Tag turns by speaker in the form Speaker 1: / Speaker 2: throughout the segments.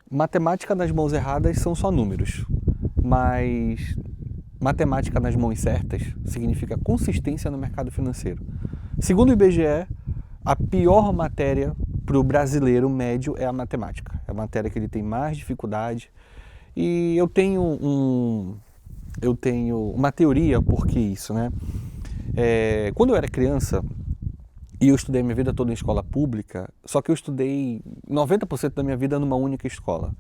Speaker 1: matemática nas mãos erradas são só números, mas matemática nas mãos certas significa consistência no mercado financeiro. Segundo o IBGE, a pior matéria para o brasileiro médio é a matemática. É a matéria que ele tem mais dificuldade. E eu tenho uma teoria por que isso, né? Quando eu era criança, e eu estudei minha vida toda em escola pública, só que eu estudei 90% da minha vida numa única escola.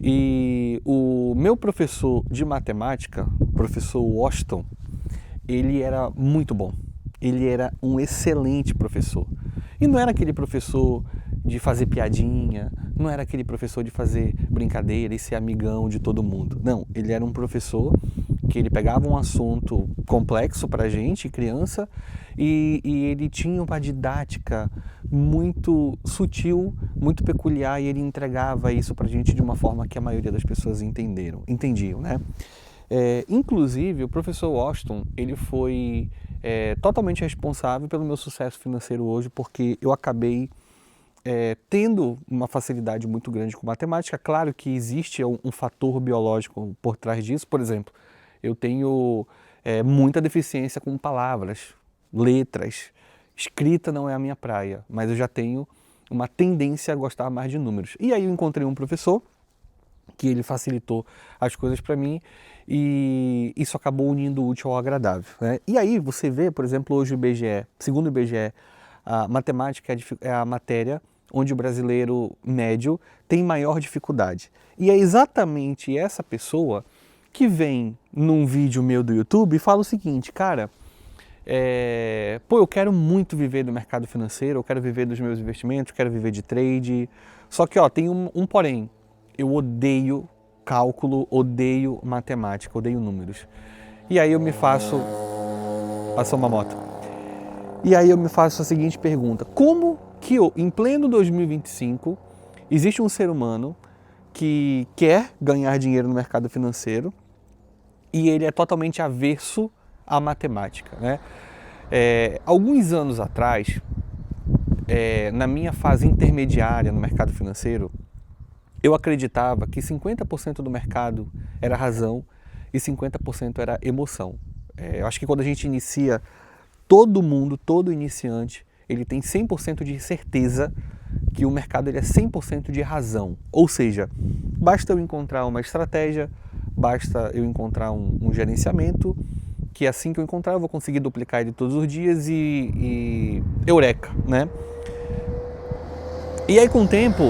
Speaker 1: E o meu professor de matemática, o professor Washington, ele era muito bom. Ele era um excelente professor. E não era aquele professor de fazer piadinha, não era aquele professor de fazer brincadeira e ser amigão de todo mundo. Não, ele era um professor que ele pegava um assunto complexo para a gente, criança, e ele tinha uma didática muito sutil, muito peculiar, e ele entregava isso para a gente de uma forma que a maioria das pessoas entendiam, né? Inclusive, o professor Washington, ele foi totalmente responsável pelo meu sucesso financeiro hoje, porque eu acabei tendo uma facilidade muito grande com matemática. Claro que existe um fator biológico por trás disso. Por exemplo, eu tenho muita deficiência com palavras, letras. Escrita não é a minha praia, mas eu já tenho uma tendência a gostar mais de números. E aí eu encontrei um professor que ele facilitou as coisas para mim e isso acabou unindo o útil ao agradável, né? E aí você vê, por exemplo, hoje o IBGE, segundo o IBGE, a matemática é a matéria onde o brasileiro médio tem maior dificuldade. E é exatamente essa pessoa que vem num vídeo meu do YouTube e fala o seguinte: cara, eu quero muito viver do mercado financeiro, eu quero viver dos meus investimentos, quero viver de trade, só que tem um porém, eu odeio cálculo, odeio matemática, odeio números. E aí eu me faço... Passou uma moto. E aí eu me faço a seguinte pergunta: como que em pleno 2025 existe um ser humano que quer ganhar dinheiro no mercado financeiro e ele é totalmente avesso à matemática, né? Alguns anos atrás, na minha fase intermediária no mercado financeiro, eu acreditava que 50% do mercado era razão e 50% era emoção. Eu acho que quando a gente inicia, todo mundo, todo iniciante, ele tem 100% de certeza que o mercado ele é 100% de razão. Ou seja, basta eu encontrar uma estratégia, basta eu encontrar um gerenciamento, que assim que eu encontrar eu vou conseguir duplicar ele todos os dias e eureka, né? E aí com o tempo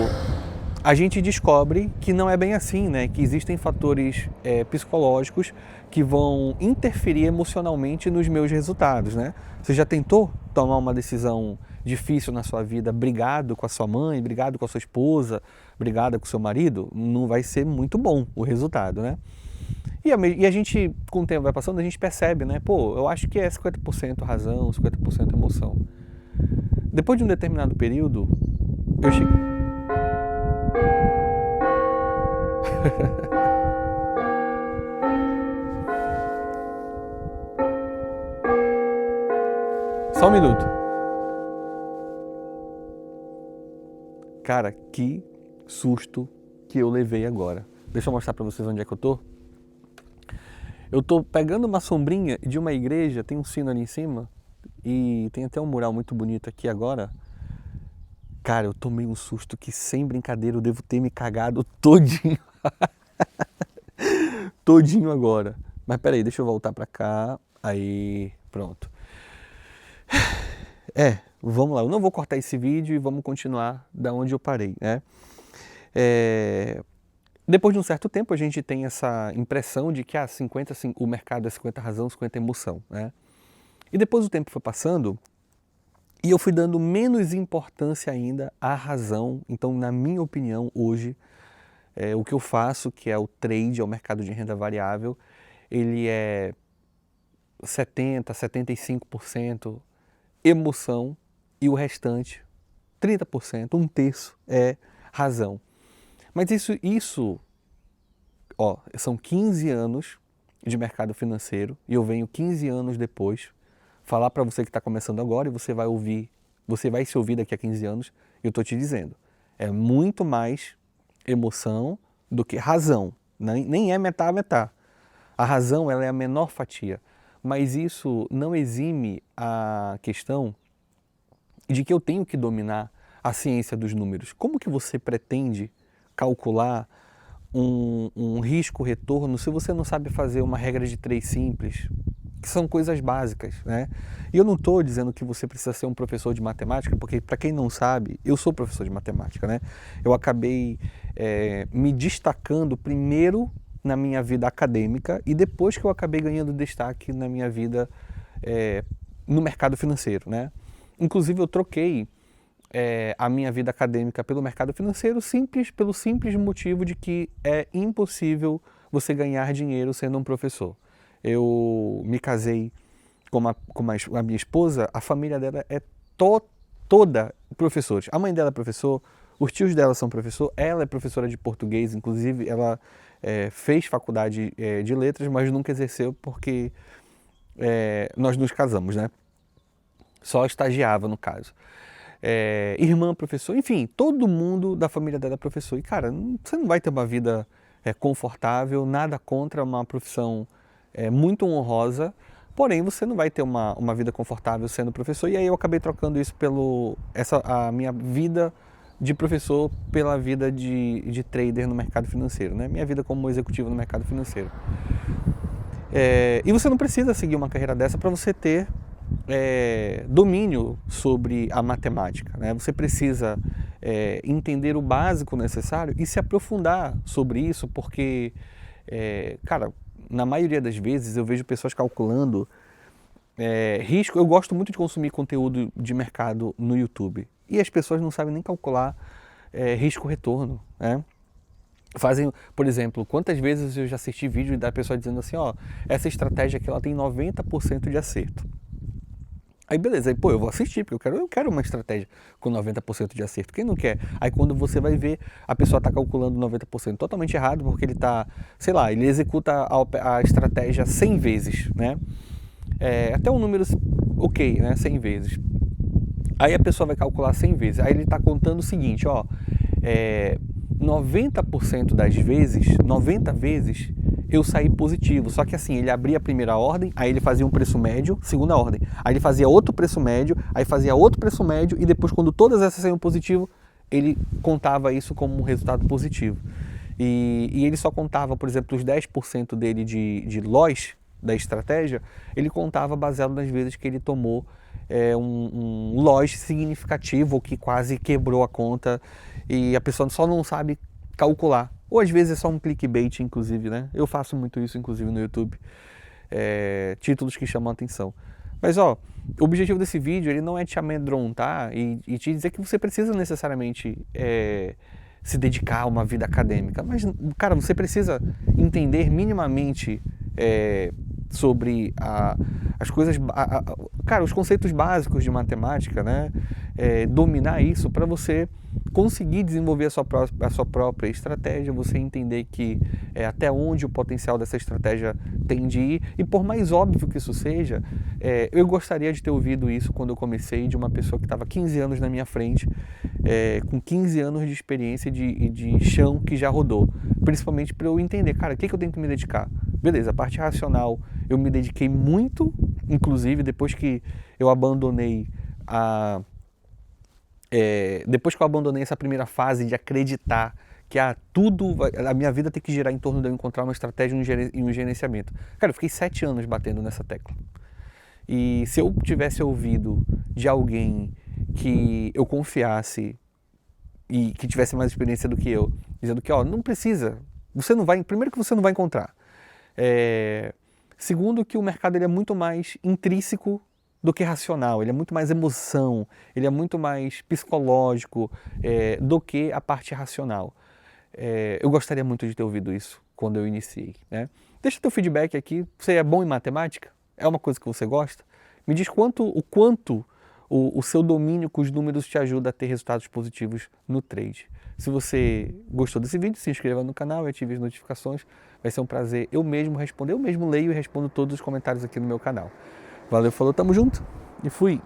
Speaker 1: a gente descobre que não é bem assim, né? Que existem fatores psicológicos que vão interferir emocionalmente nos meus resultados, né? Você já tentou tomar uma decisão difícil na sua vida, brigado com a sua mãe, brigado com a sua esposa, brigado com o seu marido? Não vai ser muito bom o resultado, né? E a gente, com o tempo vai passando, a gente percebe, né? Eu acho que é 50% razão, 50% emoção. Depois de um determinado período, eu chego... Só um minuto. Cara, que susto que eu levei agora. Deixa eu mostrar pra vocês onde é que eu tô. Eu tô pegando uma sombrinha de uma igreja, tem um sino ali em cima e tem até um mural muito bonito aqui agora. Cara, eu tomei um susto que, sem brincadeira, eu devo ter me cagado todinho. Todinho agora. Mas peraí, deixa eu voltar pra cá. Aí, pronto. Vamos lá. Eu não vou cortar esse vídeo e vamos continuar da onde eu parei, né? Depois de um certo tempo, a gente tem essa impressão de que o mercado é 50 razão, 50 emoção, né? E depois o tempo foi passando e eu fui dando menos importância ainda à razão. Então, na minha opinião, hoje, o que eu faço, que é o trade, é o mercado de renda variável, ele é 70%, 75% emoção e o restante, 30%, um terço, é razão. Mas isso são 15 anos de mercado financeiro e eu venho 15 anos depois falar para você que está começando agora e você vai se ouvir daqui a 15 anos e eu estou te dizendo, é muito mais emoção do que razão. Nem é metá a metá. A razão ela é a menor fatia. Mas isso não exime a questão de que eu tenho que dominar a ciência dos números. Como que você pretende calcular um risco-retorno se você não sabe fazer uma regra de 3 simples? Que são coisas básicas, né? E eu não estou dizendo que você precisa ser um professor de matemática, porque, para quem não sabe, eu sou professor de matemática, né? Eu acabei me destacando primeiro na minha vida acadêmica e depois que eu acabei ganhando destaque na minha vida no mercado financeiro, né? Inclusive, eu troquei a minha vida acadêmica pelo mercado financeiro pelo simples motivo de que é impossível você ganhar dinheiro sendo um professor. Eu me casei com a minha esposa, a família dela é toda professores. A mãe dela é professor, os tios dela são professor, ela é professora de português, inclusive ela fez faculdade de letras, mas nunca exerceu porque nós nos casamos, né? Só estagiava no caso. Irmã professor, enfim, todo mundo da família dela é professor. E cara, você não vai ter uma vida confortável, nada contra uma profissão muito honrosa, porém você não vai ter uma vida confortável sendo professor. E aí eu acabei trocando isso a minha vida de professor pela vida de trader no mercado financeiro, né? Minha vida como executivo no mercado financeiro. E você não precisa seguir uma carreira dessa para você ter domínio sobre a matemática, né? Você precisa entender o básico necessário e se aprofundar sobre isso, porque, cara, na maioria das vezes eu vejo pessoas calculando risco. Eu gosto muito de consumir conteúdo de mercado no YouTube e as pessoas não sabem nem calcular risco-retorno, né? Fazem, por exemplo, quantas vezes eu já assisti vídeo da pessoa dizendo assim, ó, essa estratégia aqui ela tem 90% de acerto. Aí beleza, aí, pô, eu vou assistir, porque eu quero uma estratégia com 90% de acerto. Quem não quer? Aí quando você vai ver, a pessoa está calculando 90% totalmente errado, porque ele está, sei lá, ele executa a estratégia 100 vezes, né? Até um número ok, né? 100 vezes. Aí a pessoa vai calcular 100 vezes. Aí ele está contando o seguinte, ó, 90% das vezes, 90 vezes, eu saí positivo. Só que assim, ele abria a primeira ordem, aí ele fazia um preço médio, segunda ordem. Aí ele fazia outro preço médio, aí fazia outro preço médio e depois, quando todas essas saíam positivo, ele contava isso como um resultado positivo. E ele só contava, por exemplo, os 10% dele de loss da estratégia, ele contava baseado nas vezes que ele tomou um loss significativo, que quase quebrou a conta, e a pessoa só não sabe calcular. Ou às vezes é só um clickbait, inclusive, né? Eu faço muito isso, inclusive, no YouTube. Títulos que chamam a atenção. Mas, ó, o objetivo desse vídeo ele não é te amedrontar e te dizer que você precisa necessariamente se dedicar a uma vida acadêmica. Mas, cara, você precisa entender minimamente sobre as coisas, cara, os conceitos básicos de matemática, né? Dominar isso para você conseguir desenvolver a sua própria estratégia, você entender que até onde o potencial dessa estratégia tem de ir. E por mais óbvio que isso seja, eu gostaria de ter ouvido isso quando eu comecei, de uma pessoa que estava 15 anos na minha frente, com 15 anos de experiência de chão que já rodou. Principalmente para eu entender, cara, o que eu tenho que me dedicar? Beleza, a parte racional eu me dediquei muito, inclusive depois que eu abandonei depois que eu abandonei essa primeira fase de acreditar que a minha vida tem que girar em torno de eu encontrar uma estratégia e um gerenciamento. Cara, eu fiquei 7 anos batendo nessa tecla. E se eu tivesse ouvido de alguém que eu confiasse e que tivesse mais experiência do que eu, dizendo que, ó, não precisa, primeiro que você não vai encontrar. Segundo que o mercado ele é muito mais intrínseco do que racional, ele é muito mais emoção, ele é muito mais psicológico do que a parte racional. Eu gostaria muito de ter ouvido isso quando eu iniciei, né? Deixa teu feedback aqui, você é bom em matemática? É uma coisa que você gosta? Me diz o quanto o seu domínio com os números te ajuda a ter resultados positivos no trade. Se você gostou desse vídeo, se inscreva no canal e ative as notificações. Vai ser um prazer eu mesmo responder, eu mesmo leio e respondo todos os comentários aqui no meu canal. Valeu, falou, tamo junto e fui!